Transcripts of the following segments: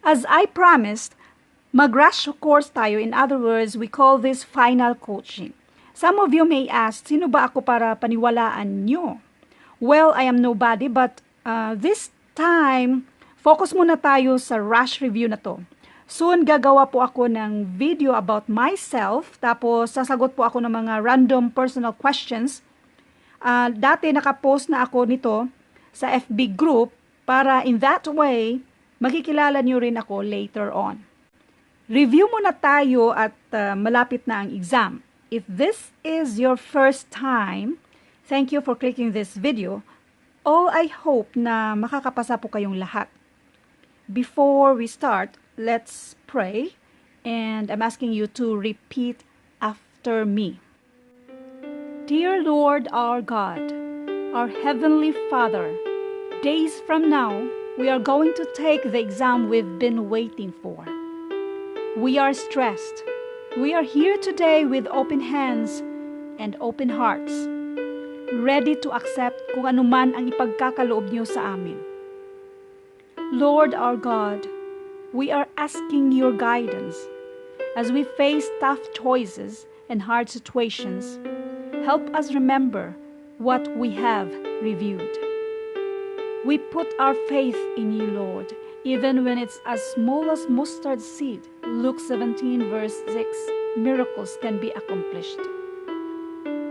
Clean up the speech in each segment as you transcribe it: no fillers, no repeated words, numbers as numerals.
As I promised, mag-rush course tayo. In other words, we call this final coaching. Some of you may ask, sino ba ako para paniwalaan nyo? Well, I am nobody, but this time, focus muna tayo sa rush review na to. Soon, gagawa po ako ng video about myself, tapos sasagot po ako ng mga random personal questions. Dati nakapost na ako nito sa FB group para in that way, makikilala nyo rin ako later on. Review muna tayo at malapit na ang exam. If this is your first time, thank you for clicking this video. All I hope na makakapasa po kayong lahat. Before we start, let's pray, and I'm asking you to repeat after me. Dear Lord our God, our Heavenly Father, days from now, we are going to take the exam we've been waiting for. We are stressed. We are here today with open hands and open hearts, ready to accept kung anuman ang ipagkakaloob niyo sa amin. Lord our God, we are asking your guidance as we face tough choices and hard situations. Help us remember what we have reviewed. We put our faith in you, Lord, even when it's as small as mustard seed. Luke 17 verse 6, miracles can be accomplished.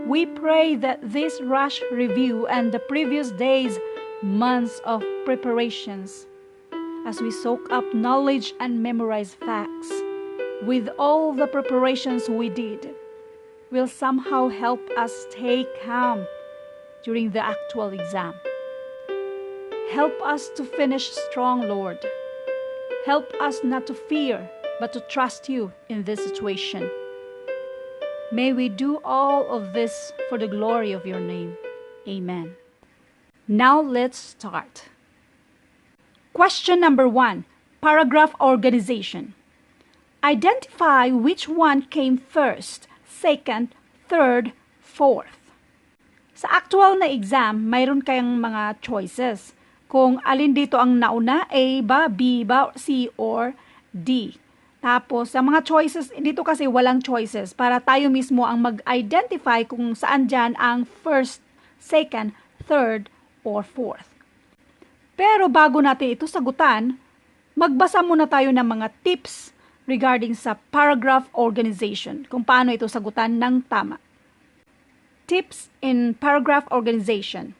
We pray that this rush review and the previous days, months of preparations, as we soak up knowledge and memorize facts, with all the preparations we did, will somehow help us stay calm during the actual exam. Help us to finish strong, Lord. Help us not to fear, but to trust you in this situation. May we do all of this for the glory of your name. Amen. Now let's start. Question number 1, paragraph organization. Identify which one came first, second, third, fourth. Sa actual na exam, mayroon kayong mga choices. Kung alin dito ang nauna, A ba, B ba, C or D. Tapos, sa mga choices, dito kasi walang choices para tayo mismo ang mag-identify kung saan dyan ang first, second, third, or fourth. Pero bago natin ito sagutan, magbasa muna tayo ng mga tips regarding sa paragraph organization, kung paano ito sagutan ng tama. Tips in paragraph organization.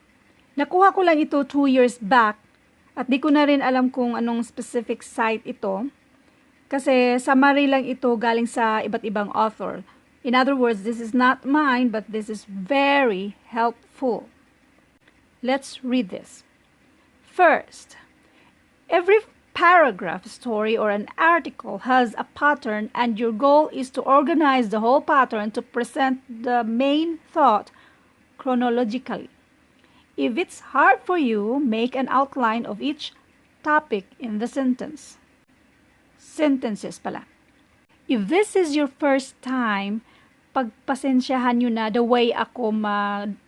Nakuha ko lang ito 2 years back at di ko na rin alam kung anong specific site ito kasi summary lang ito galing sa iba't ibang author. In other words, this is not mine but this is very helpful. Let's read this. First, every paragraph, story, or an article has a pattern and your goal is to organize the whole pattern to present the main thought chronologically. If it's hard for you, make an outline of each topic in the sentence. Sentences pala. If this is your first time, pagpasensyahan nyo na the way ako ma-pronounce.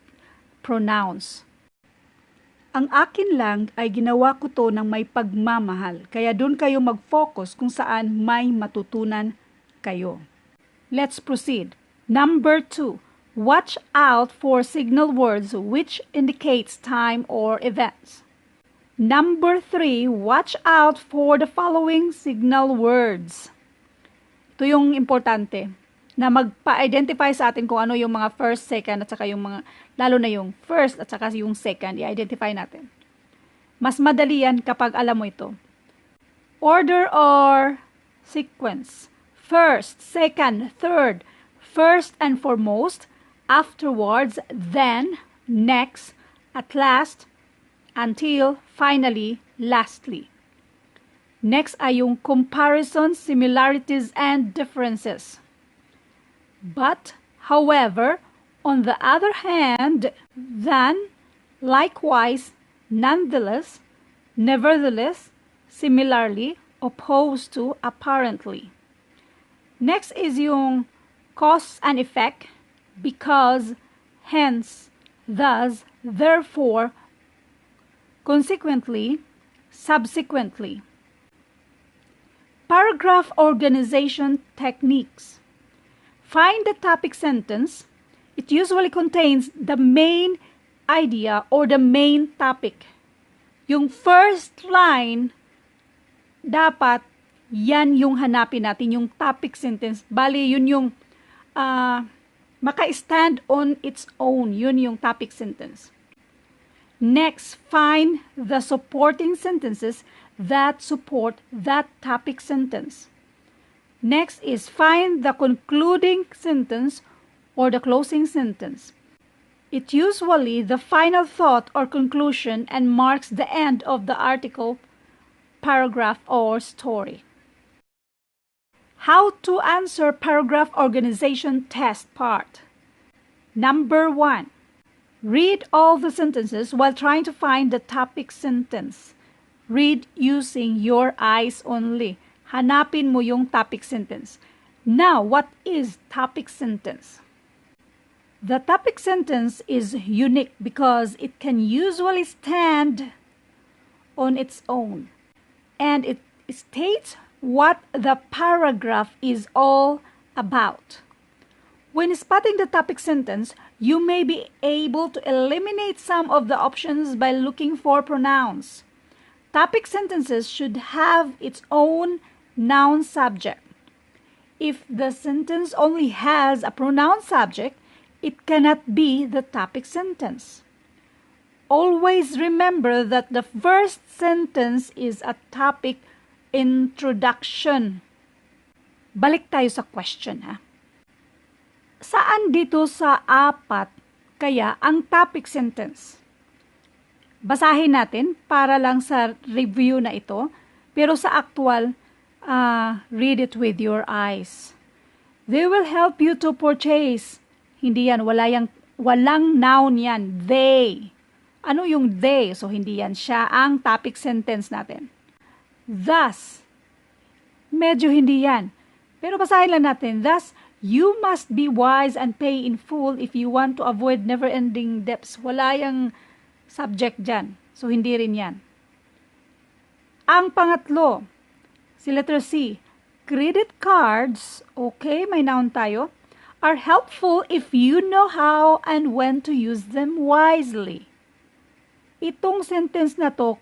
Ang akin lang ay ginawa ko to ng may pagmamahal, kaya doon kayo mag-focus kung saan may matutunan kayo. Let's proceed. Number 2, watch out for signal words which indicates time or events. Number 3, watch out for the following signal words. Ito yung importante, na magpa-identify sa atin kung ano yung mga first, second, at saka yung mga, lalo na yung first at saka yung second, i-identify natin. Mas madali yan kapag alam mo ito. Order or sequence. First, second, third, first and foremost, afterwards, then, next, at last, until, finally, lastly. Next ay yung comparison, similarities, and differences. But, however, on the other hand, than, likewise, nonetheless, nevertheless, similarly, opposed to, apparently. Next is yung cause and effect, because, hence, thus, therefore, consequently, subsequently. Paragraph organization techniques. Find the topic sentence. It usually contains the main idea or the main topic. Yung first line, dapat yan yung hanapin natin, yung topic sentence. Bali, yun yung maka-stand on its own. Yun yung topic sentence. Next, find the supporting sentences that support that topic sentence. Next is find the concluding sentence or the closing sentence. It's usually the final thought or conclusion and marks the end of the article, paragraph, or story. How to answer paragraph organization test part. Number 1. Read all the sentences while trying to find the topic sentence. Read using your eyes only. Hanapin mo yung topic sentence. Now, what is topic sentence? The topic sentence is unique because it can usually stand on its own, and it states what the paragraph is all about. When spotting the topic sentence, you may be able to eliminate some of the options by looking for pronouns. Topic sentences should have its own noun subject. If the sentence only has a pronoun subject, it cannot be the topic sentence. Always remember that the first sentence is a topic introduction. Balik tayo sa question, ha? Saan dito sa 4 kaya ang topic sentence? Basahin natin para lang sa review na ito. Pero sa actual, read it with your eyes. They will help you to purchase. Hindi yan, walang noun yan. They. Ano yung they? So, hindi yan siya ang topic sentence natin. Thus, medyo hindi yan. Pero basahin lang natin. Thus, you must be wise and pay in full if you want to avoid never-ending debts. Wala yung subject dyan. So, hindi rin yan. Ang pangatlo, si letter C, credit cards, okay, may noun tayo, are helpful if you know how and when to use them wisely. Itong sentence na to,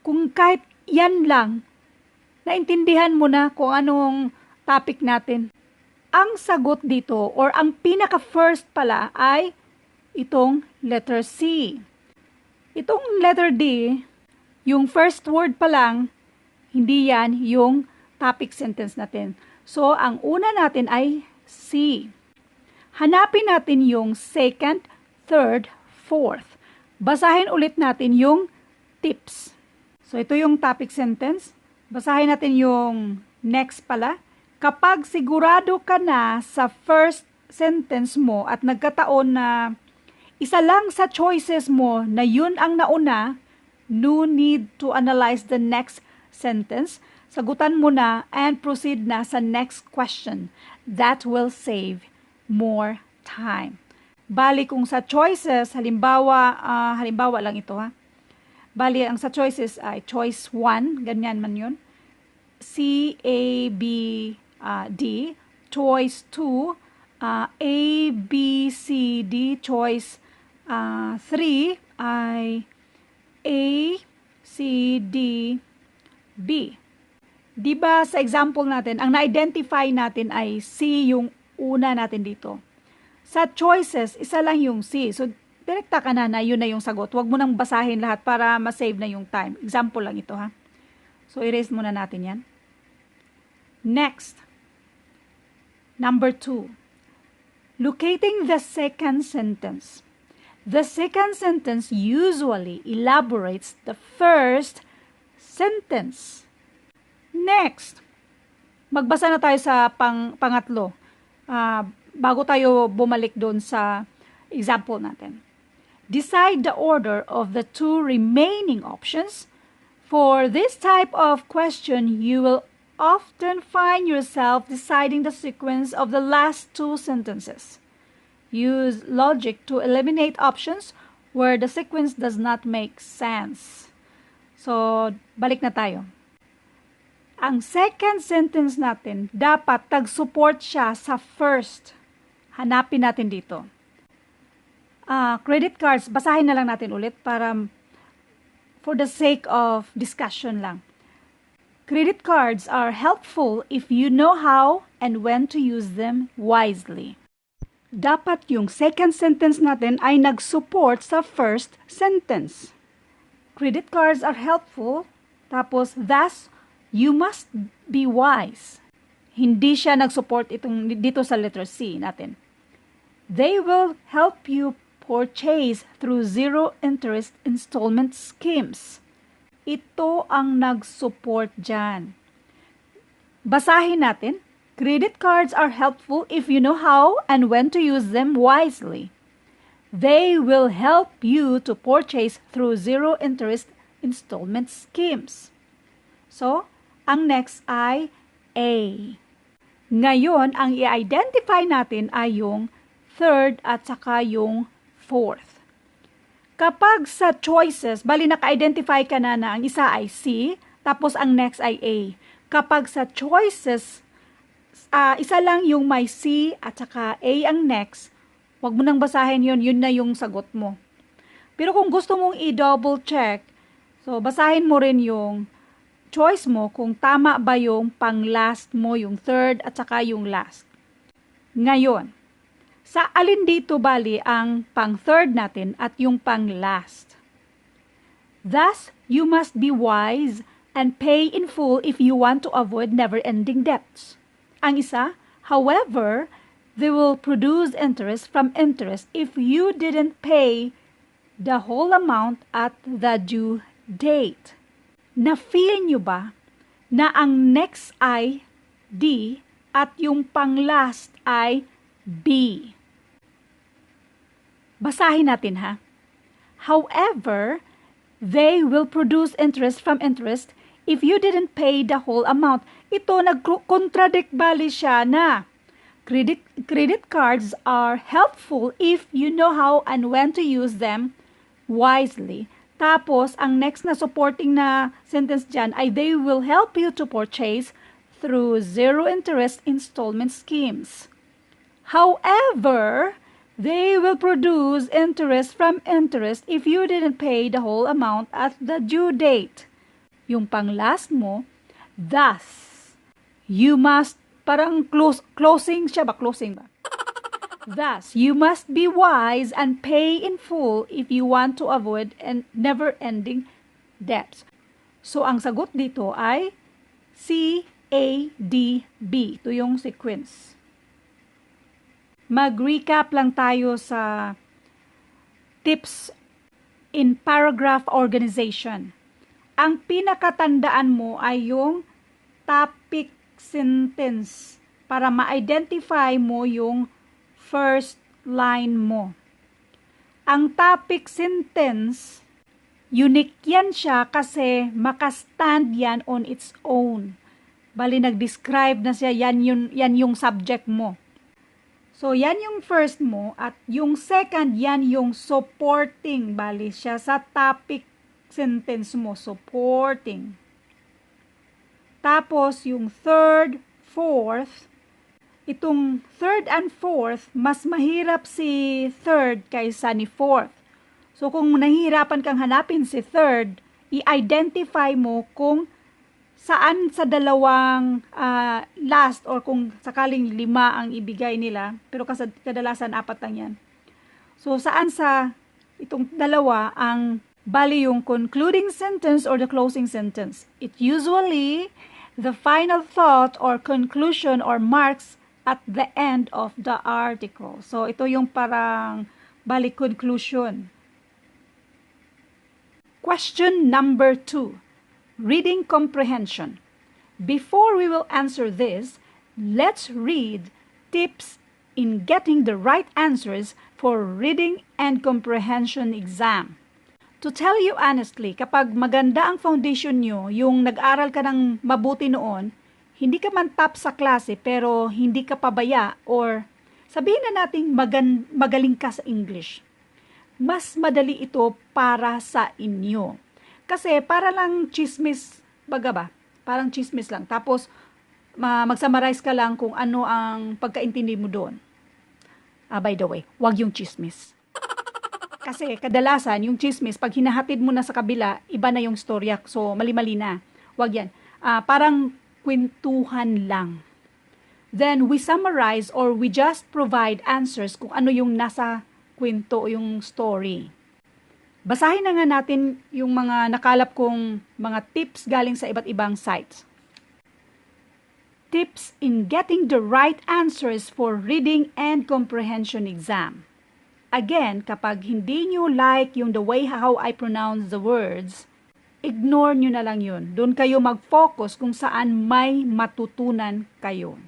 kung kahit yan lang, naintindihan mo na kung anong topic natin. Ang sagot dito or ang pinaka-first pala ay itong letter C. Itong letter D, yung first word pa lang, hindi yan yung topic sentence natin. So, ang una natin ay C. Hanapin natin yung second, third, fourth. Basahin ulit natin yung tips. So, ito yung topic sentence. Basahin natin yung next pala. Kapag sigurado ka na sa first sentence mo at nagkataon na isa lang sa choices mo na yun ang nauna, no need to analyze the next sentence. Sagutan mo na and proceed na sa next question. That will save more time. Bali kung sa choices, halimbawa lang ito ha. Bali ang sa choices ay choice 1, ganyan man yun. C, A, B, D, choice 2, A, B, C, D, choice 3 ay A, C, D, B. Diba sa example natin, ang na-identify natin ay C yung una natin dito. Sa choices, isa lang yung C. So, direkta ka na yun na yung sagot. Huwag mo nang basahin lahat para ma-save na yung time. Example lang ito ha. So, erase muna natin yan. Next. Number 2, locating the second sentence. The second sentence usually elaborates the first sentence. Next, magbasa na tayo sa pangatlo bago tayo bumalik doon sa example natin. Decide the order of the 2 remaining options. For this type of question, you will often find yourself deciding the sequence of the last 2 sentences. Use logic to eliminate options where the sequence does not make sense. So, balik na tayo. Ang second sentence natin, dapat tag-support siya sa first. Hanapin natin dito. Credit cards, basahin na lang natin ulit para for the sake of discussion lang. Credit cards are helpful if you know how and when to use them wisely. Dapat yung second sentence natin ay nag-support sa first sentence. Credit cards are helpful, tapos thus, you must be wise. Hindi siya nag-support dito sa letter C natin. They will help you purchase through zero-interest installment schemes. Ito ang nag-support dyan. Basahin natin. Credit cards are helpful if you know how and when to use them wisely. They will help you to purchase through zero-interest installment schemes. So, ang next ay A. Ngayon, ang i-identify natin ay yung third at saka yung fourth. Kapag sa choices, bali naka-identify ka na ang isa ay C, tapos ang next ay A. Kapag sa choices, isa lang yung may C at saka A ang next, wag mo nang basahin yun na yung sagot mo. Pero kung gusto mong i-double check, so basahin mo rin yung choice mo kung tama ba yung pang-last mo, yung third at saka yung last. Ngayon, sa alin dito bali ang pang-third natin at yung pang-last? Thus, you must be wise and pay in full if you want to avoid never-ending debts. Ang isa, however, they will produce interest from interest if you didn't pay the whole amount at the due date. Na-feel nyo ba na ang next ay D at yung pang-last ay B? Basahin natin ha. However, they will produce interest from interest if you didn't pay the whole amount. Ito, nag-contradict bali siya na credit cards are helpful if you know how and when to use them wisely. Tapos, ang next na supporting na sentence dyan ay they will help you to purchase through zero-interest installment schemes. However, they will produce interest from interest if you didn't pay the whole amount at the due date. Yung pang-last mo, thus, you must, parang closing siya ba? Closing ba? Thus, you must be wise and pay in full if you want to avoid never-ending debts. So, ang sagot dito ay C, A, D, B. Ito yung sequence. Mag-recap lang tayo sa tips in paragraph organization. Ang pinakatandaan mo ay yung topic sentence para ma-identify mo yung first line mo. Ang topic sentence, unique yan siya kasi makastand yan on its own. Bali, nag-describe na siya, yan yung subject mo. So, yan yung first mo at yung second, yan yung supporting. Bali, siya sa topic sentence mo, supporting. Tapos, yung third, fourth, itong third and fourth, mas mahirap si third kaysa ni fourth. So, kung nahihirapan kang hanapin si third, i-identify mo kung saan sa dalawang last or kung sakaling 5 ang ibigay nila, pero kadalasan 4 lang yan. So, saan sa itong dalawa ang bali yung concluding sentence or the closing sentence? It usually the final thought or conclusion or marks at the end of the article. So, ito yung parang bali conclusion. Question number 2. Reading comprehension. Before we will answer this, let's read tips in getting the right answers for reading and comprehension exam. To tell you honestly, kapag maganda ang foundation nyo, yung nag-aral ka ng mabuti noon, hindi ka man top sa klase pero hindi ka pabaya or sabihin na natin magaling ka sa English. Mas madali ito para sa inyo. Kasi para lang chismis, baga ba? Parang chismis lang. Tapos, mag-summarize ka lang kung ano ang pagkaintindi mo doon. By the way, wag yung chismis. Kasi kadalasan, yung chismis, pag hinahatid mo na sa kabila, iba na yung storya. So, mali-mali na. Wag yan. Parang kwentuhan lang. Then, we summarize or we just provide answers kung ano yung nasa kwento o yung story. Basahin na nga natin yung mga nakalap kong mga tips galing sa iba't ibang sites. Tips in getting the right answers for reading and comprehension exam. Again, kapag hindi nyo like yung the way how I pronounce the words, ignore nyo na lang yun. Doon kayo mag-focus kung saan may matutunan kayo.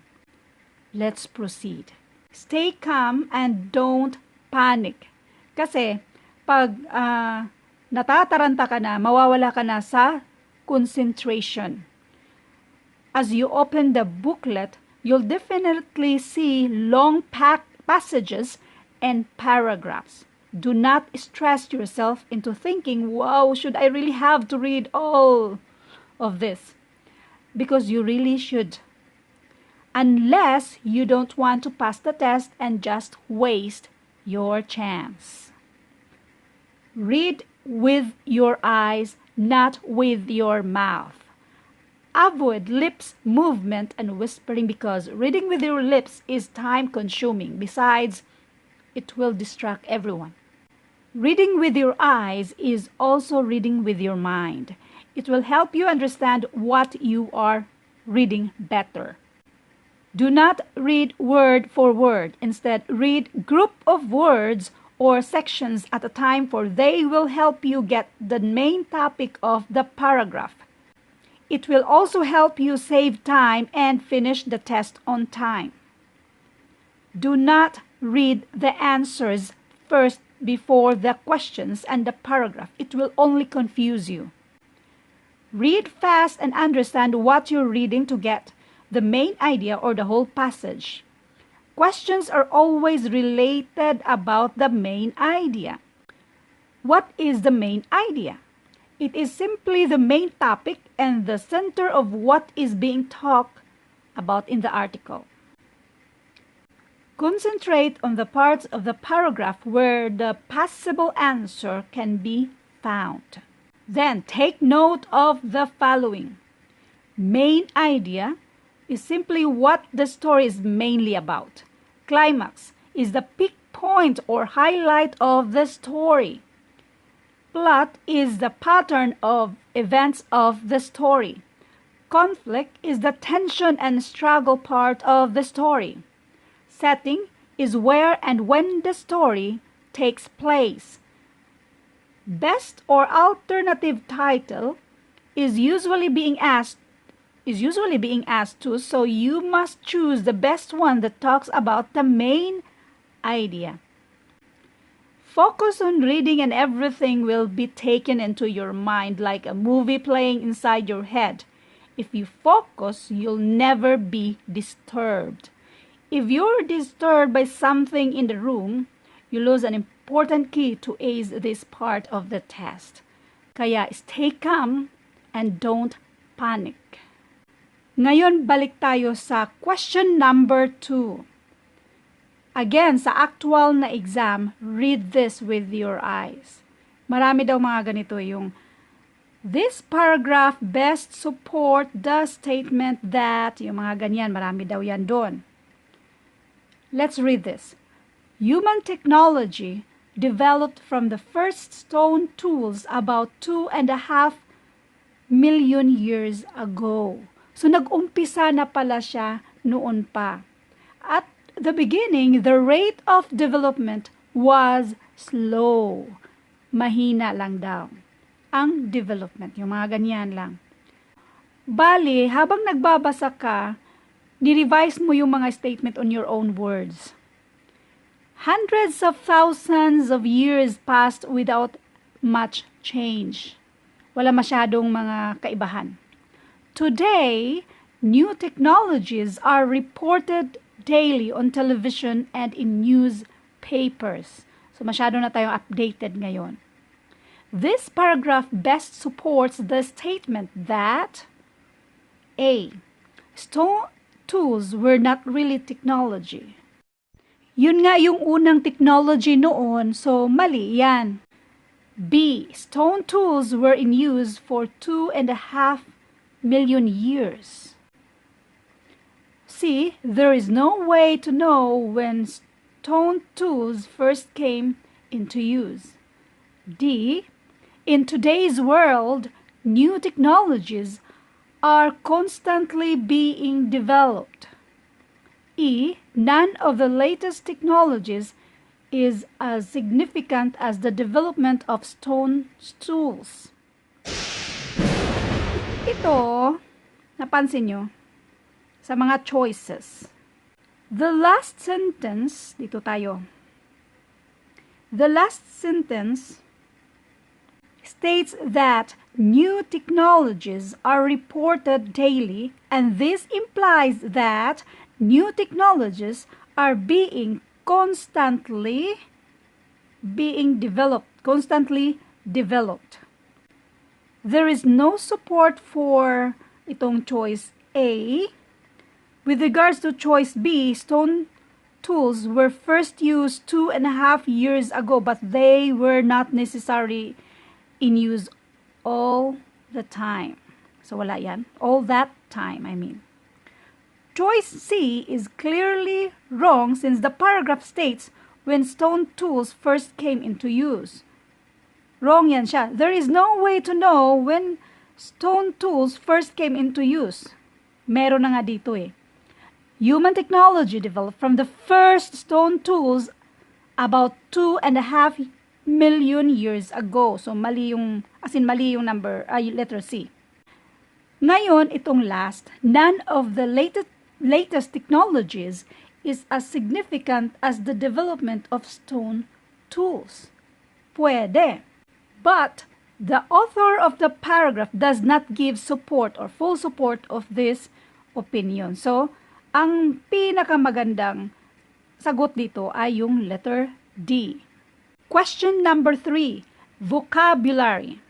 Let's proceed. Stay calm and don't panic. Kasi, pag natataranta ka na, mawawala ka na sa concentration. As you open the booklet, you'll definitely see long passages and paragraphs. Do not stress yourself into thinking, wow, should I really have to read all of this? Because you really should. Unless you don't want to pass the test and just waste your chance. Read with your eyes, not with your mouth. Avoid lips movement and whispering because reading with your lips is time-consuming. Besides, it will distract everyone. Reading with your eyes is also reading with your mind. It will help you understand what you are reading better. Do not read word for word. Instead, read group of words or sections at a time, for they will help you get the main topic of the paragraph. It will also help you save time and finish the test on time. Do not read the answers first before the questions and the paragraph. It will only confuse you. Read fast and understand what you're reading to get the main idea or the whole passage. Questions are always related about the main idea. What is the main idea? It is simply the main topic and the center of what is being talked about in the article. Concentrate on the parts of the paragraph where the possible answer can be found. Then take note of the following. Main idea is simply what the story is mainly about. Climax is the peak point or highlight of the story. Plot is the pattern of events of the story. Conflict is the tension and struggle part of the story. Setting is where and when the story takes place. Best or alternative title is usually being asked to, so you must choose the best one that talks about the main idea. Focus on reading and everything will be taken into your mind like a movie playing inside your head. If you focus, you'll never be disturbed. If you're disturbed by something in the room, you lose an important key to ace this part of the test. Kaya stay calm and don't panic. Ngayon, balik tayo sa question number 2. Again, sa actual na exam, read this with your eyes. Marami daw mga ganito yung, this paragraph best support the statement that, yung mga ganyan, marami daw yan doon. Let's read this. Human technology developed from the first stone tools about 2.5 million years ago. So, nag-umpisa na pala siya noon pa. At the beginning, the rate of development was slow. Mahina lang daw ang development. Yung mga ganyan lang. Bali, habang nagbabasa ka, ni-revise mo yung mga statement on your own words. Hundreds of thousands of years passed without much change. Wala masyadong mga kaibahan. Today, new technologies are reported daily on television and in newspapers. So, masyado na tayong updated ngayon. This paragraph best supports the statement that A. Stone tools were not really technology. Yun nga yung unang technology noon, so mali yan. B. Stone tools were in use for 2.5 million years. C. There is no way to know when stone tools first came into use. D. In today's world, new technologies are constantly being developed. E. None of the latest technologies is as significant as the development of stone tools. Ito, napansin nyo, sa mga choices. The last sentence, dito tayo. The last sentence states that new technologies are reported daily, and this implies that new technologies are constantly developed. There is no support for itong choice A. With regards to choice B, stone tools were first used 2.5 years ago, but they were not necessarily in use all the time. So wala yan. All that time, I mean. Choice C is clearly wrong since the paragraph states when stone tools first came into use. Wrong yan siya. There is no way to know when stone tools first came into use. Meron na nga dito eh. Human technology developed from the first stone tools about 2.5 million years ago. So mali yung number, letter C. Ngayon, itong last, none of the latest technologies is as significant as the development of stone tools. Pwede. But the author of the paragraph does not give support or full support of this opinion. So, ang pinakamagandang sagot dito ay yung letter D. Question number 3, vocabulary.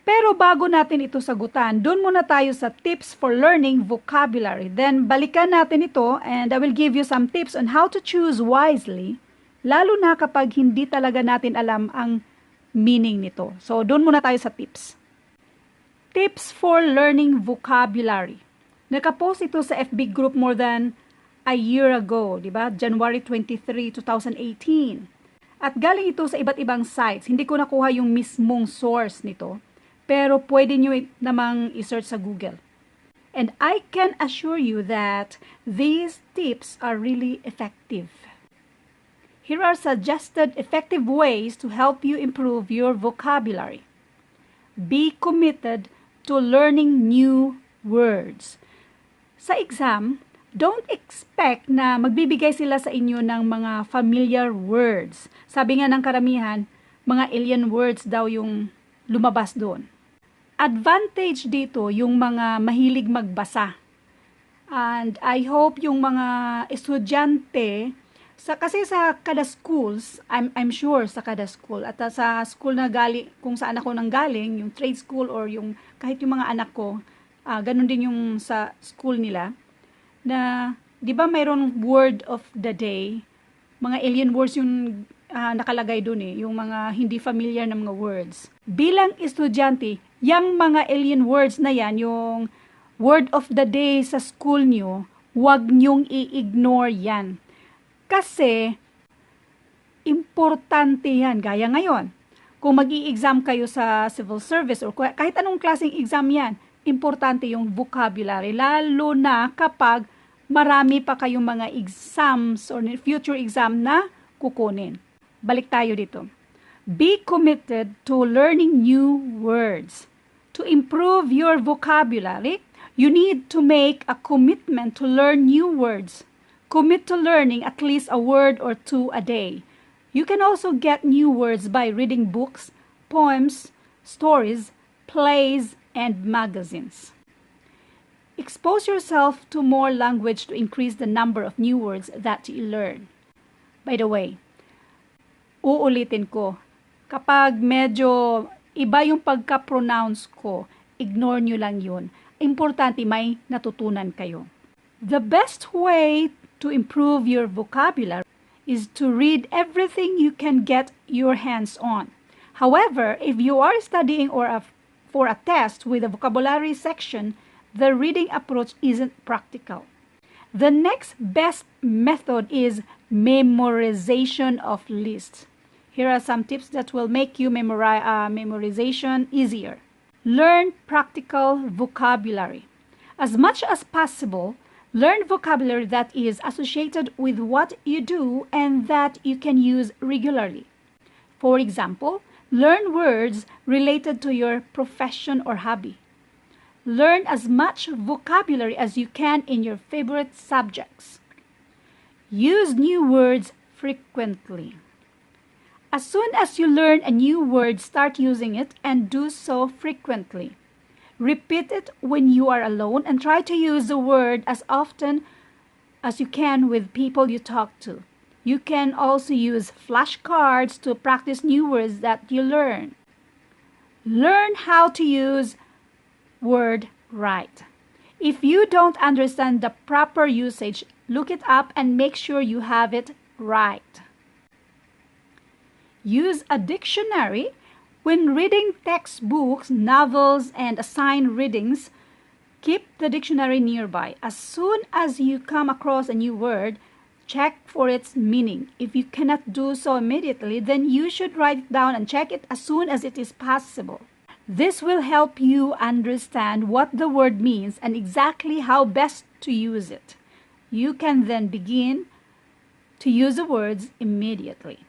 Pero bago natin ito sagutan, doon muna tayo sa tips for learning vocabulary. Then, balikan natin ito and I will give you some tips on how to choose wisely, lalo na kapag hindi talaga natin alam ang meaning nito. So, doon muna tayo sa tips. Tips for learning vocabulary. Nakapost ito sa FB group more than a year ago, di ba? January 23, 2018. At galing ito sa iba't ibang sites. Hindi ko nakuha yung mismong source nito. Pero pwede nyo namang i-search sa Google. And I can assure you that these tips are really effective. Here are suggested effective ways to help you improve your vocabulary. Be committed to learning new words. Sa exam, don't expect na magbibigay sila sa inyo ng mga familiar words. Sabi nga ng karamihan, mga alien words daw yung lumabas doon. Advantage dito yung mga mahilig magbasa. And I hope yung mga estudyante, kasi sa kada schools, I'm sure sa kada school, at sa school na galing, kung saan ako nang galing, yung trade school or yung kahit yung mga anak ko, ganun din yung sa school nila, na, di ba mayroon word of the day, mga alien words yung nakalagay dun eh, yung mga hindi familiar na mga words. Bilang estudyante, yung mga alien words na yan, yung word of the day sa school nyo, huwag nyong i-ignore yan. Kasi, importante yan. Gaya ngayon, kung mag-i-exam kayo sa civil service or kahit anong klaseng exam yan, importante yung vocabulary, lalo na kapag marami pa kayong mga exams or future exam na kukunin. Balik tayo dito. Be committed to learning new words. To improve your vocabulary, you need to make a commitment to learn new words. Commit to learning at least a word or two a day. You can also get new words by reading books, poems, stories, plays, and magazines. Expose yourself to more language to increase the number of new words that you learn. By the way, uulitin ko, kapag medyo iba yung pagka-pronounce ko, ignore nyo lang yun. importante may natutunan kayo. The best way to improve your vocabulary is to read everything you can get your hands on. However, if you are studying for a test with a vocabulary section, the reading approach isn't practical. The next best method is memorization of lists. Here are some tips that will make you memorization easier. Learn practical vocabulary. As much as possible, learn vocabulary that is associated with what you do and that you can use regularly. For example, learn words related to your profession or hobby. Learn as much vocabulary as you can in your favorite subjects. Use new words frequently. As soon as you learn a new word, start using it and do so frequently. Repeat it when you are alone and try to use the word as often as you can with people you talk to. You can also use flashcards to practice new words that you learn. Learn how to use word right. If you don't understand the proper usage, look it up and make sure you have it right. Use a dictionary when reading textbooks, novels, and assigned readings. Keep the dictionary nearby. As soon as you come across a new word, check for its meaning. If you cannot do so immediately, then you should write it down and check it as soon as it is possible. This will help you understand what the word means and exactly how best to use it. You can then begin to use the words immediately.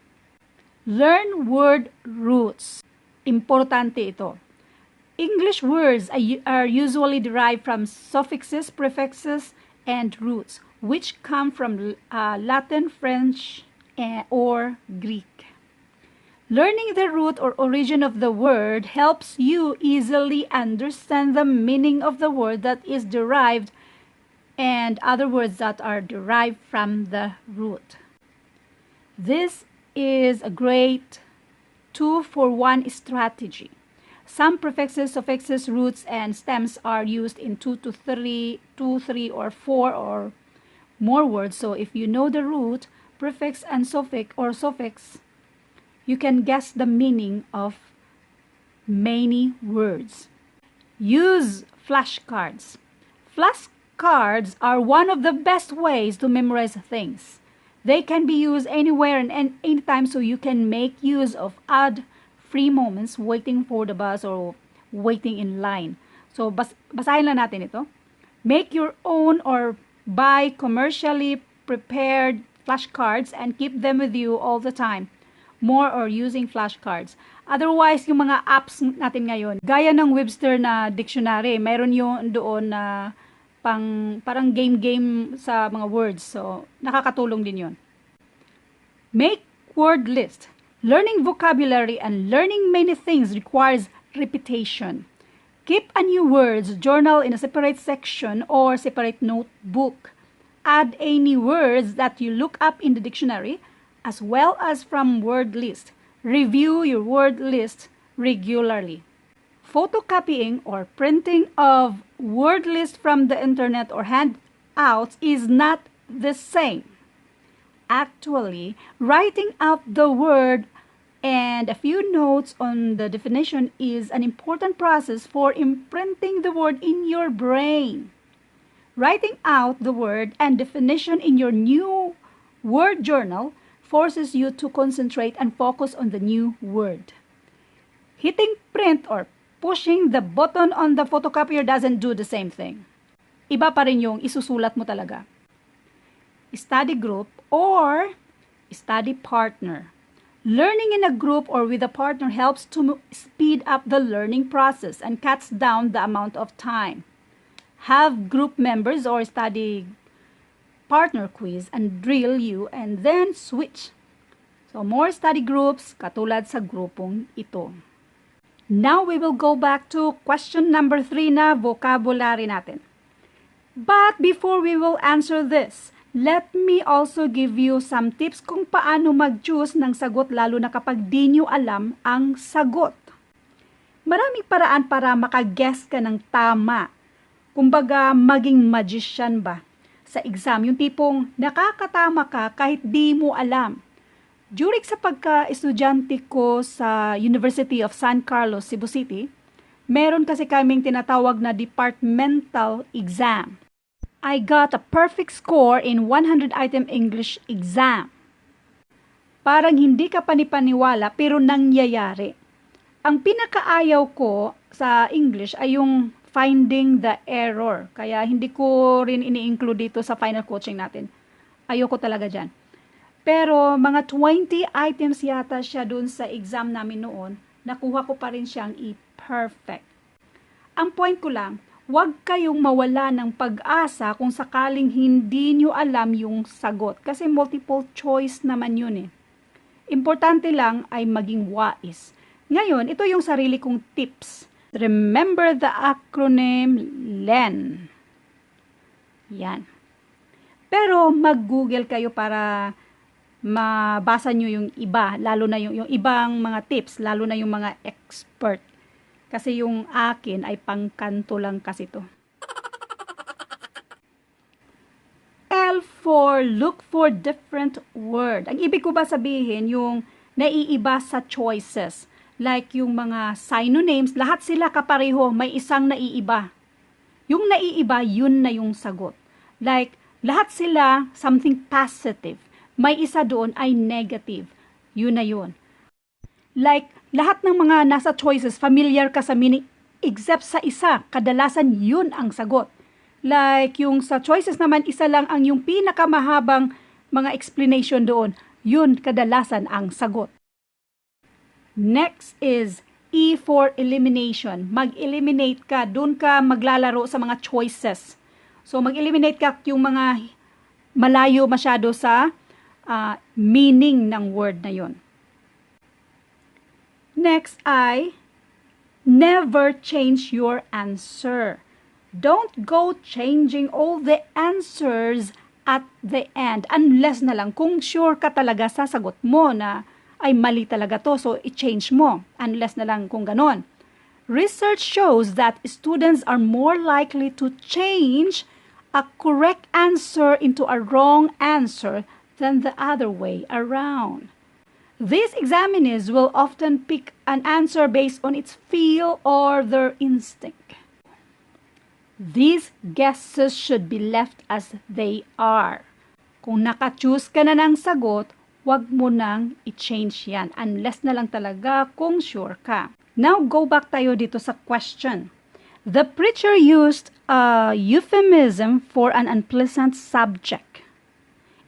Learn word roots. Importante ito. English words are usually derived from suffixes, prefixes, and roots, which come from Latin, French, or Greek. Learning the root or origin of the word helps you easily understand the meaning of the word that is derived and other words that are derived from the root. This is a great 2-for-1 strategy. Some prefixes, suffixes, roots, and stems are used in 2 to 3, 2, 3, or 4 or more words. So if you know the root, prefix, and suffix, you can guess the meaning of many words. Use flashcards. Flashcards are one of the best ways to memorize things. They can be used anywhere and anytime, so you can make use of odd free moments waiting for the bus or waiting in line. So basahin lang natin ito. Make your own or buy commercially prepared flashcards and keep them with you all the time. More or using flashcards. Otherwise, yung mga apps natin ngayon, gaya ng Webster na dictionary, mayroon yung doon na parang game sa mga words. So, nakakatulong din yun. Make word list. Learning vocabulary and learning many things requires repetition. Keep a new words journal in a separate section or separate notebook. Add any words that you look up in the dictionary as well as from word list. Review your word list regularly. Photocopying or printing of word list from the internet or handouts is not the same. Actually, writing out the word and a few notes on the definition is an important process for imprinting the word in your brain. Writing out the word and definition in your new word journal forces you to concentrate and focus on the new word. Hitting print or pushing the button on the photocopier doesn't do the same thing. Iba pa rin yung isusulat mo talaga. Study group or study partner. Learning in a group or with a partner helps to speed up the learning process and cuts down the amount of time. Have group members or study partner quiz and drill you and then switch. So more study groups katulad sa grupong ito. Now we will go back to question number 3 na vocabulary natin. But before we will answer this, let me also give you some tips kung paano mag-choose ng sagot lalo na kapag di nyo alam ang sagot. Maraming paraan para makaguess ka ng tama Kumbaga, maging magician ba sa exam. Yung tipong nakakatama ka kahit di mo alam. During sa pagka-estudyante ko sa University of San Carlos, Cebu City, meron kasi kaming tinatawag na departmental exam. I got a perfect score in 100-item English exam. Parang hindi ka panipaniwala pero nangyayari. Ang pinakaayaw ko sa English ay yung finding the error. Kaya hindi ko rin ini-include dito sa final coaching natin. Ayoko talaga dyan. Pero mga 20 items yata siya dun sa exam namin noon, nakuha ko pa rin siyang i-perfect. Ang point ko lang, huwag kayong mawala ng pag-asa kung sakaling hindi nyo alam yung sagot. Kasi multiple choice naman yun eh. Importante lang ay maging wais. Ngayon, ito yung sarili kong tips. Remember the acronym LEN. Yan. Pero mag-google kayo para mabasa nyo yung iba, lalo na yung ibang mga tips, lalo na yung mga expert. Kasi yung akin ay pangkanto lang kasi to. L for look for different word. Ang ibig ko ba sabihin yung naiiba sa choices. Like yung mga synonyms, lahat sila kapareho, may isang naiiba. Yung naiiba, yun na yung sagot. Like, lahat sila something positive. May isa doon ay negative. Yun na yun. Like, lahat ng mga nasa choices, familiar ka sa meaning, except sa isa, kadalasan yun ang sagot. Like, yung sa choices naman, isa lang ang yung pinakamahabang mga explanation doon. Yun, kadalasan ang sagot. Next is E for elimination. Mag-eliminate ka. Doon ka maglalaro sa mga choices. So, mag-eliminate ka yung mga malayo masyado sa meaning ng word na yun. Next ay never change your answer. Don't go changing all the answers at the end. Unless na lang kung sure ka talaga sa sagot mo na ay mali talaga to, so i-change mo. Unless na lang kung ganon. Research shows that students are more likely to change a correct answer into a wrong answer than the other way around. These examinees will often pick an answer based on its feel or their instinct. These guesses should be left as they are. Kung naka-choose ka na ng sagot, wag mo nang i-change yan unless na lang talaga kung sure ka. Now, go back tayo dito sa question. The preacher used a euphemism for an unpleasant subject.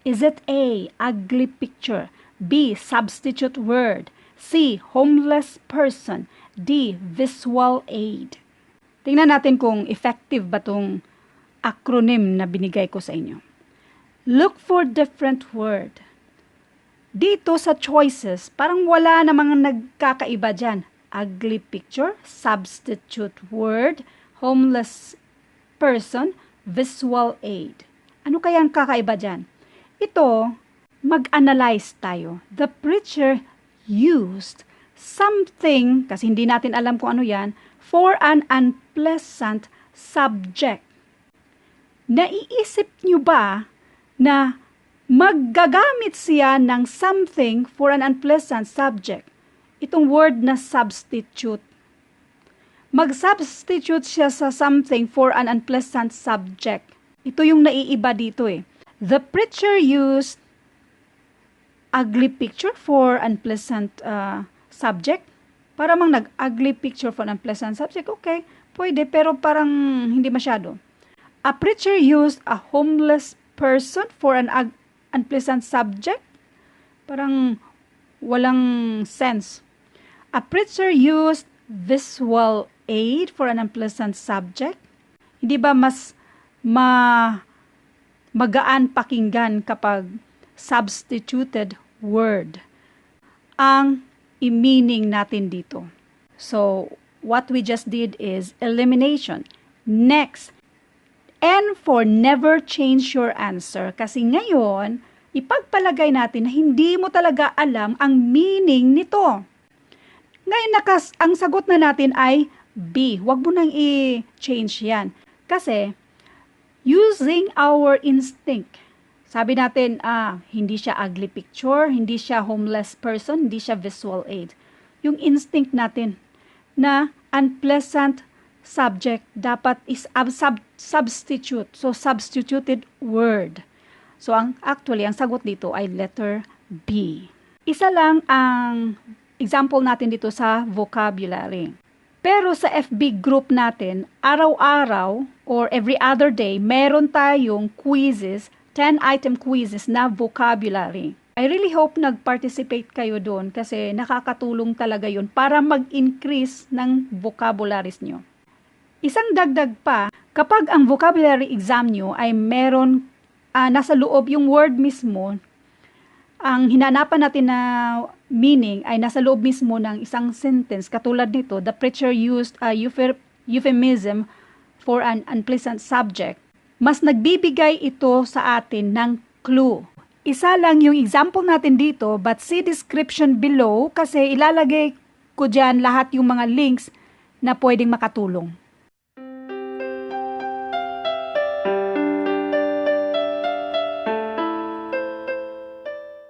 Is it A, ugly picture, B, substitute word, C, homeless person, D, visual aid? Tingnan natin kung effective ba tong acronym na binigay ko sa inyo. Look for different word. Dito sa choices, parang wala namang nagkakaiba dyan. Ugly picture, substitute word, homeless person, visual aid. Ano kaya ang kakaiba dyan? Ito, mag-analyze tayo. The preacher used something, kasi hindi natin alam kung ano yan, for an unpleasant subject. Naiisip nyo ba na maggagamit siya ng something for an unpleasant subject? Itong word na substitute. Mag-substitute siya sa something for an unpleasant subject. Ito yung naiiba dito eh. The preacher used ugly picture for unpleasant subject. Para mang nag-ugly picture for an unpleasant subject, okay, pwede, pero parang hindi masyado. A preacher used a homeless person for an unpleasant subject. Parang walang sense. A preacher used visual aid for an unpleasant subject. Hindi ba mas magaan pakinggan kapag substituted word ang i-meaning natin dito? So, what we just did is elimination. Next, N for never change your answer. Kasi ngayon, ipagpalagay natin na hindi mo talaga alam ang meaning nito. Ngayon, ang sagot na natin ay B. Huwag mo nang i-change yan. Kasi, using our instinct, sabi natin, hindi siya ugly picture, hindi siya homeless person, hindi siya visual aid. Yung instinct natin na unpleasant subject dapat is substitute. So, substituted word. So, actually, ang sagot dito ay letter B. Isa lang ang example natin dito sa vocabulary. Pero sa FB group natin, araw-araw or every other day, meron tayong quizzes, 10-item quizzes na vocabulary. I really hope nag-participate kayo doon kasi nakakatulong talaga yun para mag-increase ng vocabularies nyo. Isang dagdag pa, kapag ang vocabulary exam nyo ay meron nasa loob yung word mismo, ang hinanapan natin na meaning ay nasa loob mismo ng isang sentence. Katulad nito, the preacher used a euphemism for an unpleasant subject. Mas nagbibigay ito sa atin ng clue. Isa lang yung example natin dito, but see description below kasi ilalagay ko dyan lahat yung mga links na pwedeng makatulong.